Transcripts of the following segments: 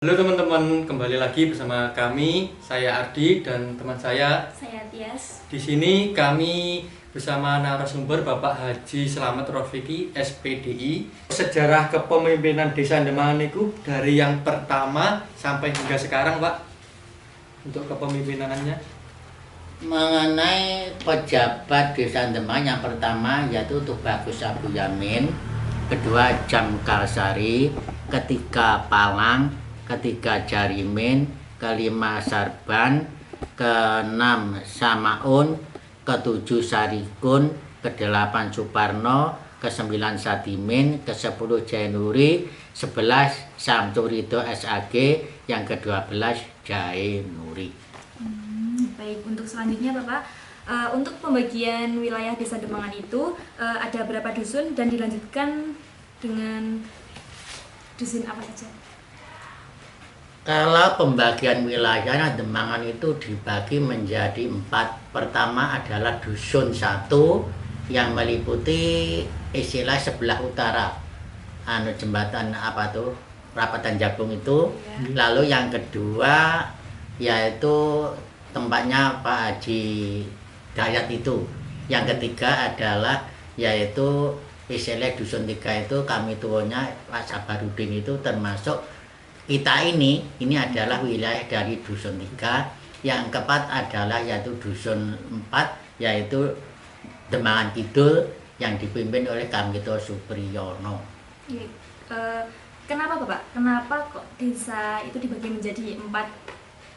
Halo teman-teman, kembali lagi bersama kami. Saya Ardi dan teman saya Tias. Di sini kami bersama narasumber Bapak Haji Slamet Rofiki, SPDI. Sejarah kepemimpinan Desa Demangan itu dari yang pertama sampai hingga sekarang, Pak. Untuk kepemimpinannya. Mengenai pejabat Desa Demangan, yang pertama yaitu Tubagus Abu Yamin, kedua Jam Kalsari, ketiga Palang, ketiga Jarimin, kelima Sarban, keenam Samaun, ketujuh Sarikun, kedelapan Suparno, kesembilan Sadimin, kesepuluh Jainuri, 11 Samsurido SAG, yang ke-12 Jae Nuri. Baik, untuk selanjutnya Bapak, untuk pembagian wilayah Desa Demangan itu ada berapa dusun dan dilanjutkan dengan dusun apa saja? Kalau pembagian wilayahnya Demangan itu dibagi menjadi 4. Pertama adalah dusun 1 yang meliputi istilah sebelah utara, jembatan apa tuh, Perapatan Jagung itu. Ya. Lalu yang kedua yaitu tempatnya Pak Haji Dayat itu. Yang ketiga adalah yaitu istilah dusun 3 itu kami tuanya Pak Sabarudin itu, termasuk kita ini adalah wilayah dari dusun 3. Yang keempat adalah yaitu dusun 4 yaitu Demangan Kidul yang dipimpin oleh Kamito Supriyono. Kenapa Bapak? Kenapa kok desa itu dibagi menjadi 4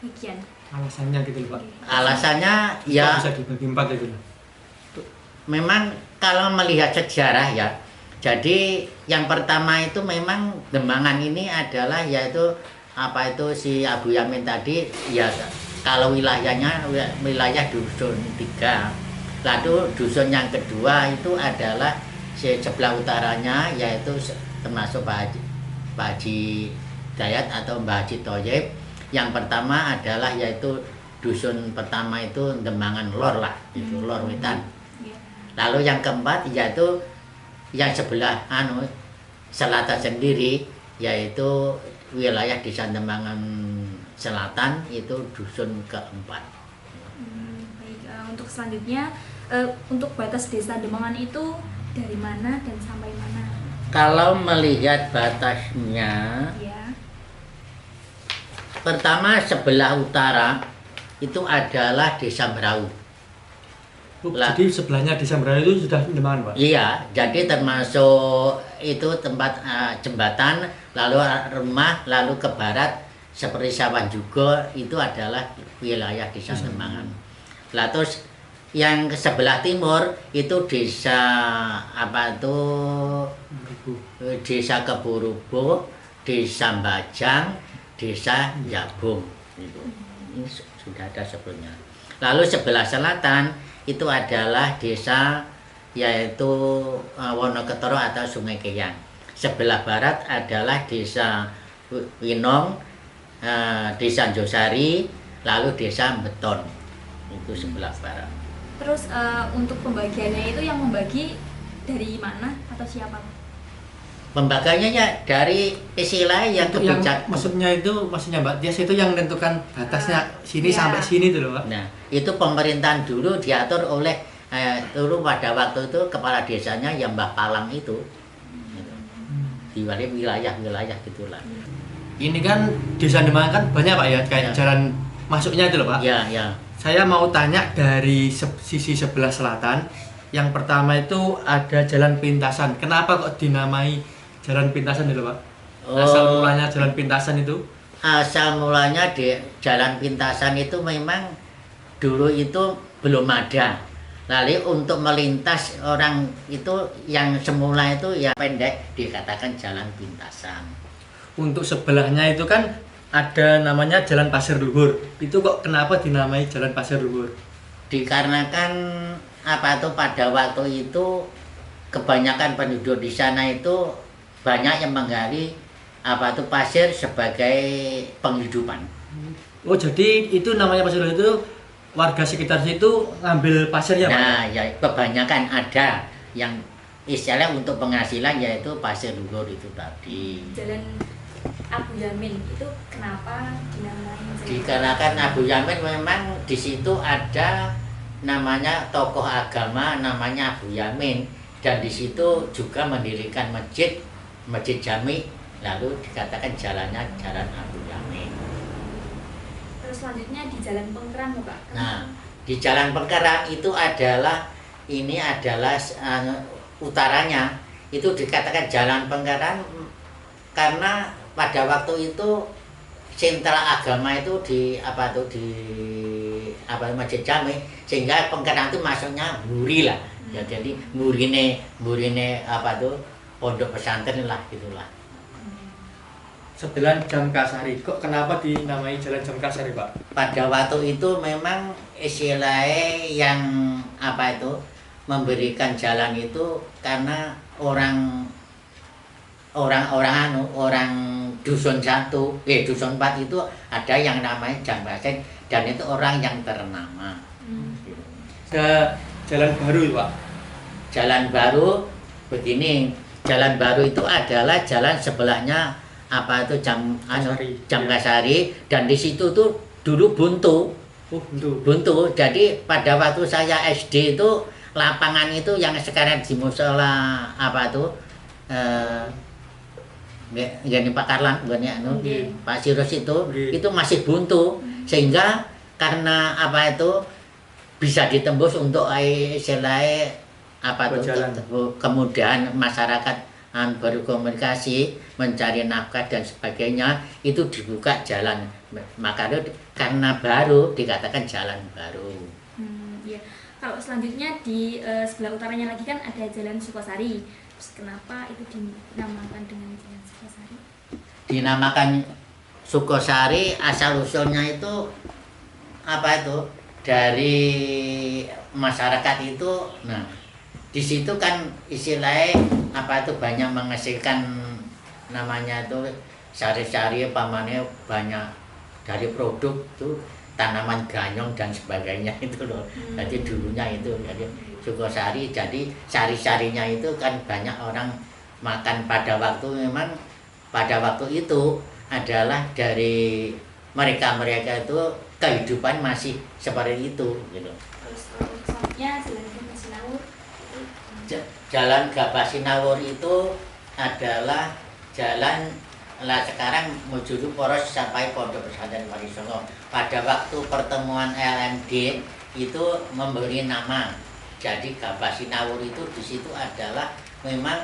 bagian? Alasannya gitu, Pak. Alasannya ya Bisa dibagi 4 itu. memang kalau melihat sejarah ya, jadi yang pertama itu memang Demangan ini adalah yaitu apa itu si Abu Yamin tadi ya, kalau wilayahnya wilayah dusun 3. Lalu dusun yang kedua itu adalah si sebelah utaranya yaitu termasuk Pak Haji Dayat atau Mbah Haji Thoyib. Yang pertama adalah yaitu dusun pertama itu Demangan Lor lah, itu Lor Wetan. Lalu yang keempat yaitu yang sebelah selatan sendiri yaitu wilayah Desa Demangan Selatan, itu dusun keempat. Baik, untuk selanjutnya untuk batas Desa Demangan itu dari mana dan sampai mana? Kalau melihat batasnya, Ya. pertama sebelah utara itu adalah Desa Berau. Jadi sebelahnya Desa Merah itu sudah Demangan, Pak. Iya, jadi termasuk itu tempat jembatan, lalu rumah, lalu ke barat seperti Sawah juga itu adalah wilayah Desa Demangan. Lah terus yang ke sebelah timur itu desa apa itu? Desa Keburubo, Desa Bajang, Desa Jabung. Ini sudah ada sebelumnya. Lalu sebelah selatan itu adalah desa yaitu Wonoketoro atau Sungai Keyang. Sebelah barat adalah Desa Winong, Desa Josari, lalu Desa Beton. Itu sebelah barat. Terus untuk pembagiannya itu yang membagi dari mana atau siapa? Pembagiannya ya dari istilah yang Itu yang kebijakan. maksudnya Mbak Tias itu yang menentukan batasnya sini Ya. sampai sini itu loh, Pak. Nah, itu pemerintahan dulu diatur oleh dulu pada waktu itu kepala desanya yang Mbah Palang itu. Gitu. Di wilayah-wilayah gitulah. Ini kan Desa Demangan kan banyak, Pak, ya, kayak Ya. jalan masuknya itu loh, Pak. Ya, ya. Saya mau tanya dari sisi sebelah selatan. Yang pertama itu ada jalan pintasan. Kenapa kok dinamai jalan pintasan itu, Pak? Asal mulanya jalan pintasan itu? Asal mulanya di jalan pintasan itu memang dulu itu belum ada. Lalu untuk melintas orang itu yang semula itu ya pendek dikatakan jalan pintasan. Untuk sebelahnya itu kan ada namanya Jalan Pasir Luhur. Itu kok kenapa dinamai Jalan Pasir Luhur? Dikarenakan apa tuh pada waktu itu kebanyakan penduduk di sana itu banyak yang menggali apa tuh pasir sebagai penghidupan. Oh, jadi itu namanya Pasir Luhur itu warga sekitar situ ngambil pasir ya, Pak? Nah, ya kebanyakan ada yang istilah untuk penghasilan yaitu pasir luhur itu tadi. Jalan Abu Yamin itu kenapa dinamai jalan? Dikarenakan Abu Yamin memang di situ ada namanya tokoh agama namanya Abu Yamin, dan di situ juga mendirikan masjid Jami, lalu dikatakan jalannya jalan Abu Yamin. Terus selanjutnya di Jalan Pengkeran Pak. Nah, di Jalan Pengkeran itu adalah utaranya itu dikatakan Jalan Pengkeran karena pada waktu itu sentral agama itu di Masjid Jami, sehingga Pengkeran itu masuknya muri lah. Ya, jadi murine pondok pesantren lah gitulah. Sebelah Jamkasari. Kok kenapa dinamai Jalan Jamkasari, Pak? Pada waktu itu memang istilahnya yang memberikan jalan itu karena orang dusun 1, dusun 4 itu ada yang namanya Jamkasari, dan itu orang yang ternama. Ada jalan baru, Pak. Jalan baru begini, jalan baru itu adalah jalan sebelahnya Jamkasari, dan di situ tuh dulu buntu. Oh, Buntu. Jadi pada waktu saya SD itu lapangan itu yang sekarang di musola gini Pak Karlan, Pak Sirus itu masih buntu, sehingga karena bisa ditembus untuk kemudahan masyarakat berkomunikasi, mencari nafkah dan sebagainya, itu dibuka jalan. Maka karena baru dikatakan jalan baru. Ya. Kalau selanjutnya di sebelah utaranya lagi kan ada Jalan Sukosari. Terus kenapa itu dinamakan dengan Jalan Sukosari? Dinamakan Sukosari asal usulnya itu dari masyarakat itu. Nah, di situ kan istilahnya banyak menghasilkan namanya itu sari-sari pamannya banyak dari produk itu tanaman ganyong dan sebagainya itu loh. Jadi dulunya itu jadi Sukosari, jadi sari-sarinya itu kan banyak orang makan pada waktu itu adalah dari mereka itu kehidupan masih seperti itu gitu. Terus selanjutnya Jalan Gabah Sinawur itu adalah jalan sekarang menuju poros sampai Pondok Pesantren Walisongo. Pada waktu pertemuan LMD itu memberi nama. Jadi Gabah Sinawur itu di situ adalah memang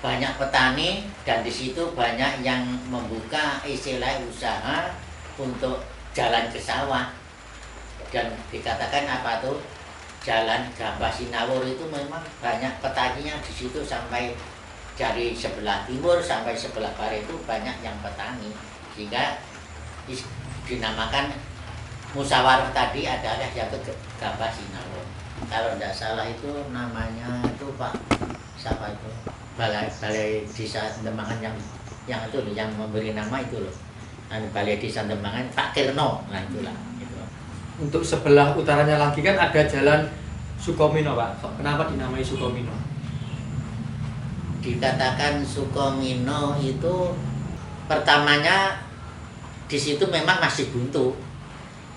banyak petani, dan di situ banyak yang membuka istilah usaha untuk jalan ke sawah, dan dikatakan Jalan Gabah Sinawur itu memang banyak petaninya di situ, sampai dari sebelah timur sampai sebelah barat itu banyak yang petani, sehingga dinamakan musyawarah tadi adalah yaitu Gabah Sinawur. Kalau tidak salah itu namanya itu Pak siapa itu, Balai Desa Demangan yang itu loh, yang memberi nama itu loh, Balai Desa Demangan Pak Kirno, nah itulah. Untuk sebelah utaranya lagi kan ada Jalan Sukomino, Pak. Kenapa dinamai Sukomino? Dikatakan Sukomino itu pertamanya di situ memang masih buntu,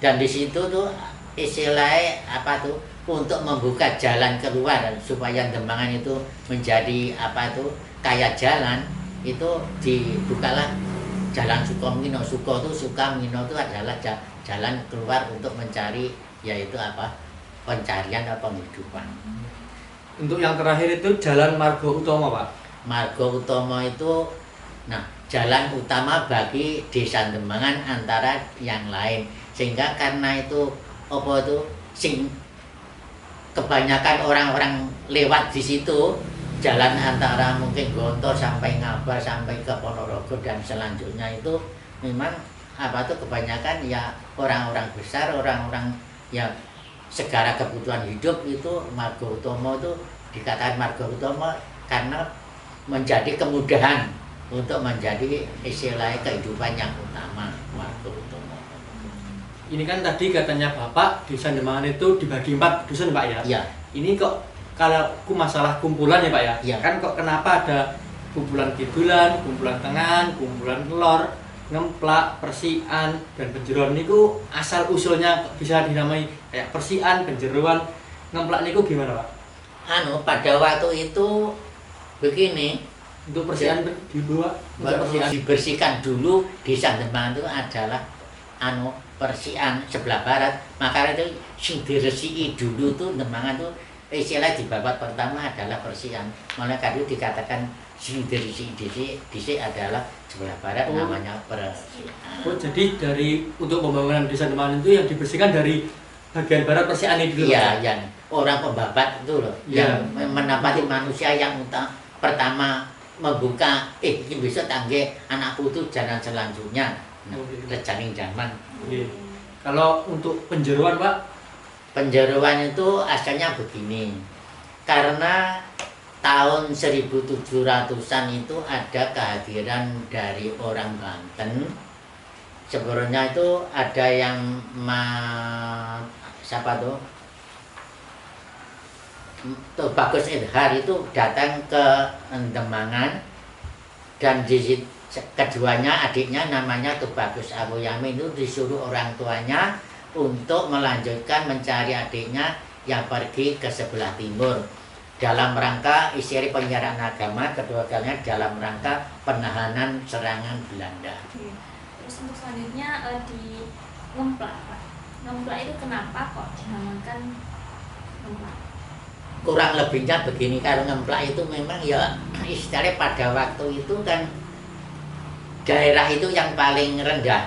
dan di situ tuh istilahnya untuk membuka jalan keluar supaya Demangan itu menjadi kayak jalan, itu dibukalah Jalan Sukomino. Suko itu suka, mino itu adalah jalan keluar untuk mencari yaitu pencarian atau penghidupan. Untuk yang terakhir itu Jalan Margo Utomo, Pak. Margo Utomo itu jalan utama bagi Desa Demangan antara yang lain, sehingga karena itu kebanyakan orang-orang lewat di situ, jalan antara mungkin Gontor sampai Ngabar sampai ke Ponorogo dan selanjutnya itu memang kebanyakan ya orang-orang besar, orang-orang yang segala kebutuhan hidup itu Margo Utomo itu dikatakan Margo Utomo karena menjadi kemudahan untuk menjadi istilahnya kehidupan yang utama Margo Utomo. Ini kan tadi katanya Bapak Desa Demangan itu dibagi 4 dusun, Pak ya? Iya. Ini kok kalau masalah kumpulan ya, Pak ya? Iya. Kan kok kenapa ada kumpulan kidulan, kumpulan tengahan, kumpulan kelor, ngemplak, persian, dan penjeruan niku asal usulnya bisa dinamai kayak persian, penjeruan, ngemplak niku gimana Pak? Pada waktu itu begini, Untuk persian dibawa persian. dibersihkan dulu desa Demangan itu adalah persian sebelah barat, makanya itu sing diresiki dulu tuh Demangan tuh istilah di babak pertama adalah persian, malah kadang dikatakan sing diresiki dhisik adalah sebelah barat, namanya persian. Oh, jadi dari untuk pembangunan desa Demangan itu yang dibersihkan dari bagian barat persian itu dulu. Iya, yang orang pembabat itu loh, Iya. yang menapati manusia yang pertama membuka, ini bisa tangge anakku itu jalan selanjutnya. Nah, rejaning zaman. Oke. Kalau untuk penjeruan Pak, Penjeruan itu asalnya begini, karena tahun 1700-an itu ada kehadiran dari orang Banten. Sebenarnya itu ada yang siapa tuh? Bagus Idhar itu datang ke Demangan, dan di keduanya adiknya namanya Tubagus Abu Yamin itu disuruh orang tuanya untuk melanjutkan mencari adiknya yang pergi ke sebelah timur dalam rangka istri penyiaran agama, kedua kalinya dalam rangka penahanan serangan Belanda. Terus untuk selanjutnya di Ngemplak Pak. Ngemplak itu kenapa kok dinamakan Ngemplak? Kurang lebihnya begini, kalau Ngemplak itu memang ya istilahnya pada waktu itu kan daerah itu yang paling rendah,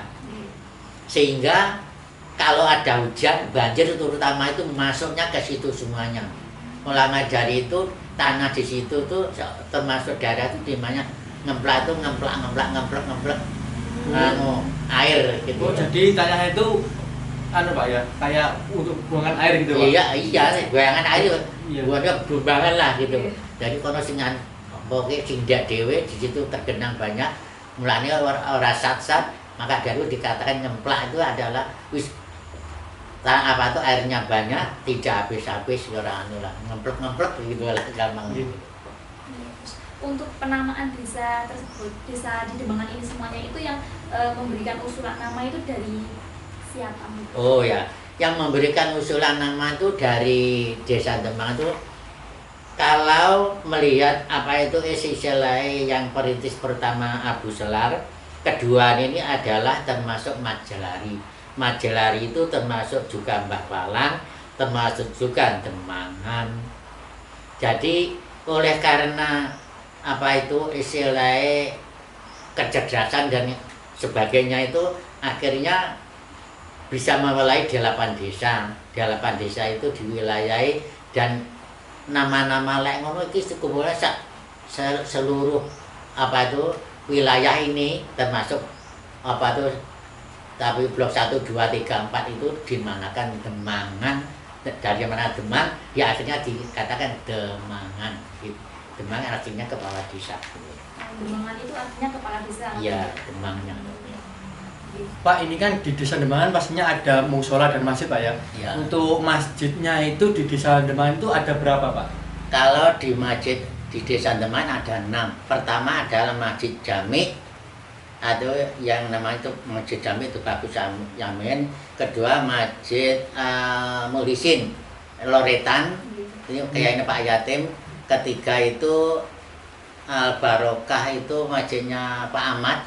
sehingga kalau ada hujan banjir terutama itu masuknya ke situ semuanya. Mulai dari itu tanah di situ tuh termasuk daerah itu dimana Ngemplak itu ngemplak air gitu. oh jadi tanahnya itu Pak ya, kayak untuk buangan air gitu Pak. Iya, buangan air, Iya. buangnya buangan lah gitu. Jadi kono singan pokoknya sindak dewe di situ tergenang banyak. Mulanya orang sat-sat, maka dari itu dikatakan Ngemplak itu adalah airnya banyak, tidak habis-habis, orang lah ngemplek gitu lah gampang. Untuk penamaan desa tersebut, desa di Demangan ini semuanya itu yang memberikan usulan nama itu dari siapa? Oh ya, yang memberikan usulan nama itu dari desa Demangan itu, kalau melihat apa itu istilah yang perintis pertama Abu Selar, kedua ini adalah termasuk Majelari. Majelari itu termasuk juga Mbah Palang, termasuk juga Demangan. Jadi oleh karena apa itu istilah kecerdasan dan sebagainya itu akhirnya bisa memulai 8 desa. 8 desa itu diwilayahi, dan nama-nama lek ngono iki sekumpulan seluruh apa itu wilayah ini termasuk apa itu, tapi blok 1, 2, 3, 4 itu dimanakan Demangan. Dari mana Demang, ya akhirnya dikatakan Demangan. Demangan artinya kepala desa. Demangan itu artinya kepala desa. Iya, Demangnya. Pak, ini kan di desa Demangan pastinya ada musola dan masjid Pak ya. Ya. Untuk masjidnya itu di desa Demangan itu ada berapa Pak? Kalau di masjid di desa Demangan ada 6. Pertama adalah Masjid Jami, atau yang namanya itu Masjid Jami itu Bagus Yamin. Kedua Masjid Mulisin Loretan, ini kayaknya Pak Yatim. Ketiga itu Barokah, itu masjidnya Pak Ahmad,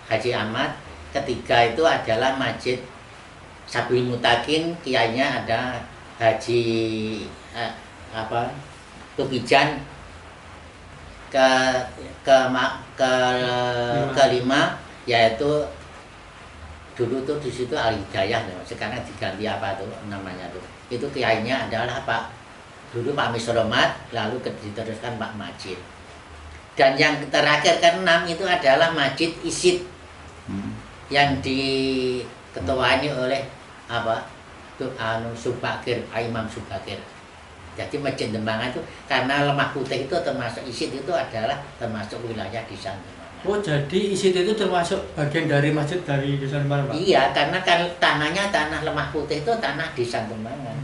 Haji Ahmad. Ketiga itu adalah Masjid Sabil Mutakin, kiainya ada Haji Tukijan. Kelima yaitu dulu tuh di situ Al Hidayah, sekarang diganti apa tuh namanya tuh. Itu kiainya adalah Pak, dulu Pak Misromat, lalu diteruskan Pak Majid. Dan yang terakhir ke-6 itu adalah Masjid Isid, yang diketuai oleh apa tuh Subakir, Imam Subakir. Jadi Masjid Demangan itu karena Lemah Putih itu termasuk Isid, itu adalah termasuk wilayah desa Demangan. Oh, jadi Isid itu termasuk bagian dari masjid dari desa Demangan Pak? Iya, karena kan tanahnya tanah Lemah Putih itu tanah desa Demangan.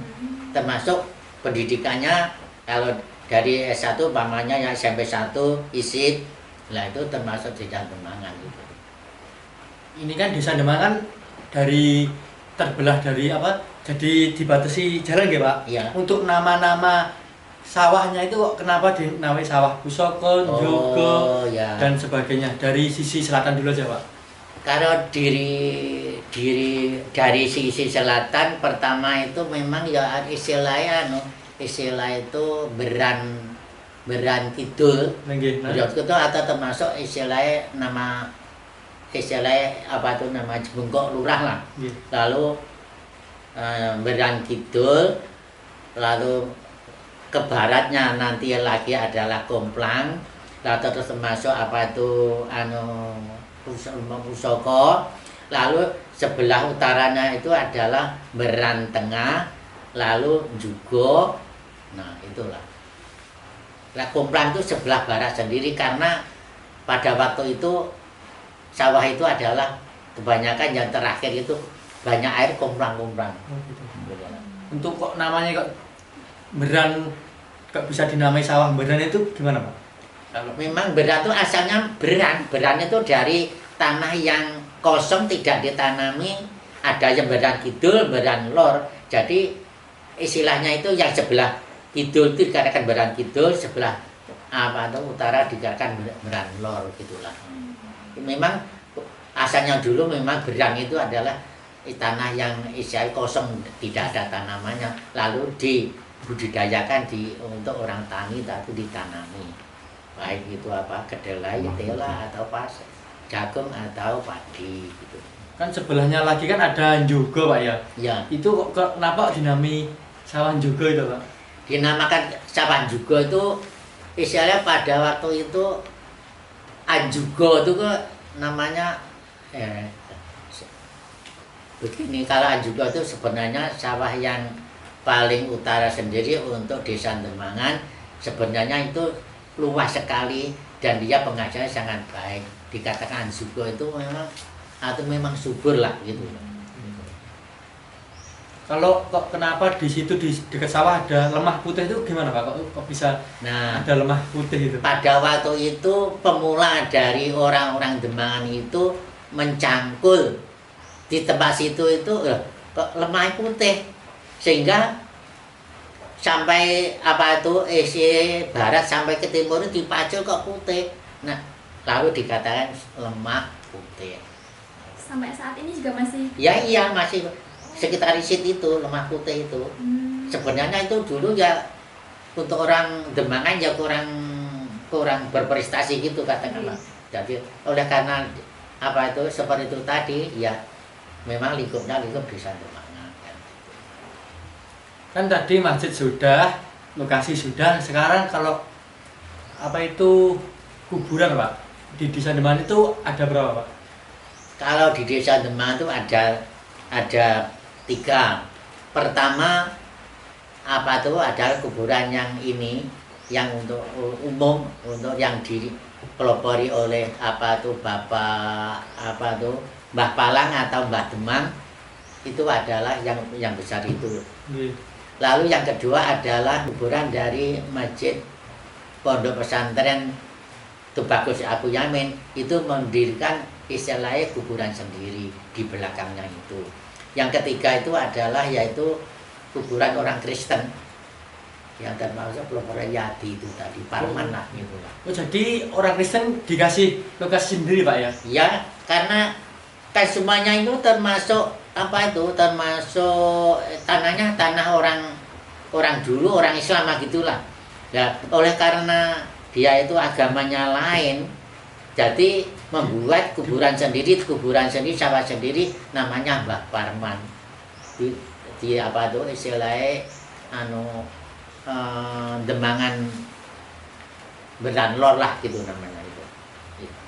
Termasuk pendidikannya kalau dari S1 umpamanya yang SMP 1 Isid, Lah itu termasuk desa Demangan gitu. Ini kan desa Demangan dari terbelah dari apa? Jadi dibatasi jalan nggih, Pak? Iya. Untuk nama-nama sawahnya itu kok kenapa dinamai sawah Pusaka, Njogo, Ya. dan sebagainya. Dari sisi selatan dulu aja, Pak. Kalau dari sisi selatan pertama itu memang ya istilahnya istilah itu beran kidul. Nggih. Beran kidul atau termasuk istilahnya apa itu nama Jebengkok Lurah lah. Nggih. Lalu beran kidul, lalu ke baratnya nanti lagi adalah Komplang, lalu terus termasuk apa itu Pusaka, lalu sebelah utaranya itu adalah Beran Tengah, lalu juga, nah itulah. Nah, Komplang itu sebelah barat sendiri karena pada waktu itu sawah itu adalah kebanyakan yang terakhir itu banyak air Komplang-Komplang. Oh, gitu. Untuk kok namanya kok Beran, kok bisa dinamai sawah Beran itu gimana, Pak? Kalau Memang Beran itu asalnya beran itu dari tanah yang kosong tidak ditanami, ada yang Beran Kidul, Beran Lor. Jadi istilahnya itu yang sebelah kidul itu dikatakan Beran Kidul, sebelah apa itu utara dikatakan Beran Lor gitulah. Memang asalnya dulu memang Beran itu adalah tanah yang istilahnya kosong tidak ada tanamannya, lalu dibudidayakan untuk orang tani tapi ditanami, baik itu apa kedelai, tela atau pas jagung atau padi gitu. kan sebelahnya lagi kan ada Njogo, Pak ya. Ya, Itu kok kenapa dinamai sawah Njogo itu, Pak? dinamakan sawah juga itu istilahnya pada waktu itu Anjugo itu kok namanya begini. Kalau Anjugo itu sebenarnya sawah yang paling utara sendiri untuk desa Demangan, sebenarnya itu luas sekali dan dia pengajarnya sangat baik. Dikatakan Anjugo itu memang subur lah gitu. Kalau kok kenapa di situ di dekat sawah ada lemah putih itu gimana, Pak? Kok bisa Nah, ada lemah putih itu? pada waktu itu pemula dari orang-orang Demangan itu mencangkul di tempat situ itu kok lemah putih, sehingga sampai apa itu barat sampai ke timur itu dipacul kok putih. Nah, lalu dikatakan lemah putih. Sampai saat ini juga masih. Ya iya, masih sekitar situ itu lemah putih itu. Sebenarnya itu dulu ya untuk orang Demangan ya kurang berprestasi gitu katakanlah. Jadi oleh karena apa itu seperti itu tadi ya memang lingkup desa Demangan kan. Kan tadi masjid sudah, lokasi sudah, sekarang kalau apa itu kuburan, Pak? Di desa Demangan itu ada berapa, Pak? Kalau di desa Demangan itu ada 3. Pertama apa tuh adalah kuburan yang ini yang untuk umum, untuk yang dipelopori oleh apa tuh Bapak apa tuh Mbah Palang atau Mbah Demang, itu adalah yang besar itu. Lalu yang kedua adalah kuburan dari Masjid Pondok Pesantren Tubagus Abu Yamin, itu mendirikan istilahnya kuburan sendiri di belakangnya itu. Yang ketiga itu adalah yaitu kuburan orang Kristen yang termasuk pelopor Yadi itu tadi, Parman lah gitu lah. Oh, jadi orang Kristen dikasih lokasi sendiri, Pak ya? Ya, karena kan semuanya itu termasuk apa itu termasuk tanahnya tanah orang dulu, orang Islam lah gitulah. Ya, oleh karena dia itu agamanya lain, jadi membuat kuburan sendiri, sawah sendiri, namanya Mbah Parman. Di apa tuh istilahnya Demangan Beran Lor lah gitu namanya itu.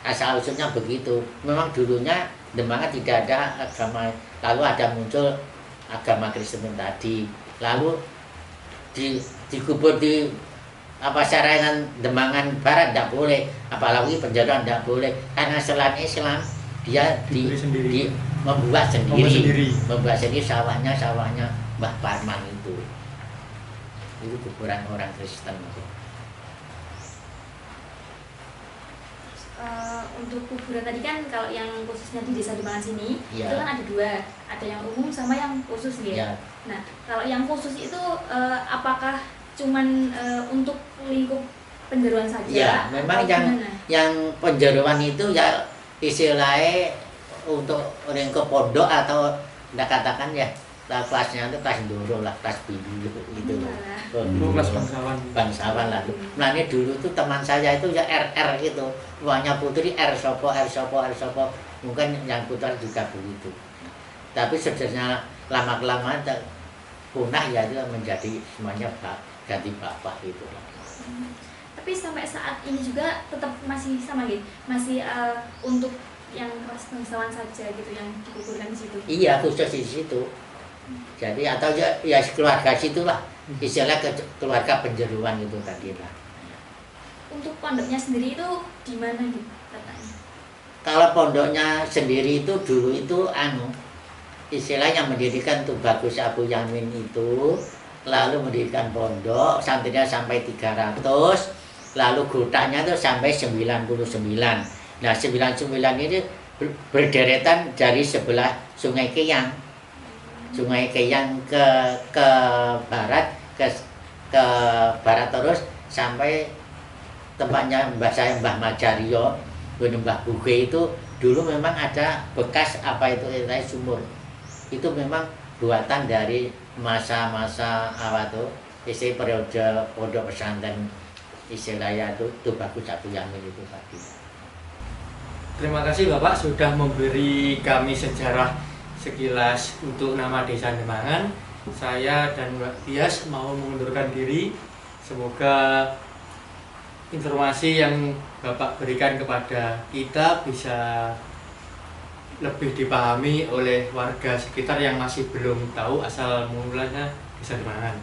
Asal usulnya begitu. Memang dulunya Demangan tidak ada agama, lalu ada muncul agama Kristen tadi. Lalu dikubur di apa sarangan Demangan Barat tidak boleh, apalagi penjajahan tidak boleh karena selain Islam dia membuat sendiri sawahnya Mbah Parman itu kuburan orang Kristen itu. Untuk kuburan tadi kan kalau yang khususnya di Desa Demangan sini Iya. itu kan ada dua, ada yang umum sama yang khusus ya. Ya, Nah, kalau yang khusus itu apakah cuman untuk lingkup penjeruan saja? ya memang atau yang gimana? yang penjeruan itu ya istilahnya untuk lingkup pondok atau ndak katakan ya kelasnya itu kelas dulu lah, kelas biru gitu loh. Itu kelas bangsawan. Bangsawan lah. Nah ini dulu tuh teman saya itu ya RR gitu, uangnya putri R sopo R sopo R sopo, mungkin yang putra juga begitu. Tapi sebenarnya lama kelamaan punah ya itu menjadi semuanya ganti bapak gitu lah. Tapi sampai saat ini juga tetap masih sama gitu, masih untuk yang kelas bangsawan saja gitu yang dikuburkan di situ. Iya khusus di situ. Jadi atau ya keluarga situ lah, istilah keluarga penjeruan itu tadi lah. Untuk pondoknya sendiri itu di mana gitu katanya? Kalau pondoknya sendiri itu dulu itu istilahnya mendirikan tuh Bagus Abu Yamin itu, lalu mendirikan pondok santrinya sampai 300, lalu gotanya tuh sampai 99. Nah 99 ini berderetan dari sebelah Sungai Keyang. Sungai Keyang ke barat, ke barat terus sampai tempatnya Mbah saya Mbah Majario, Mbah Buge itu dulu memang ada bekas apa itu sumur. Itu memang buatan dari masa-masa apa tuh istilah periode pondok pesantren istilahnya itu Bagus Abu Yamin itu tadi. Terima kasih Bapak sudah memberi kami sejarah sekilas untuk nama Desa Demangan. Saya dan Mbak Tias mau mengundurkan diri. Semoga informasi yang Bapak berikan kepada kita bisa lebih dipahami oleh warga sekitar yang masih belum tahu asal mulanya Desa Demangan.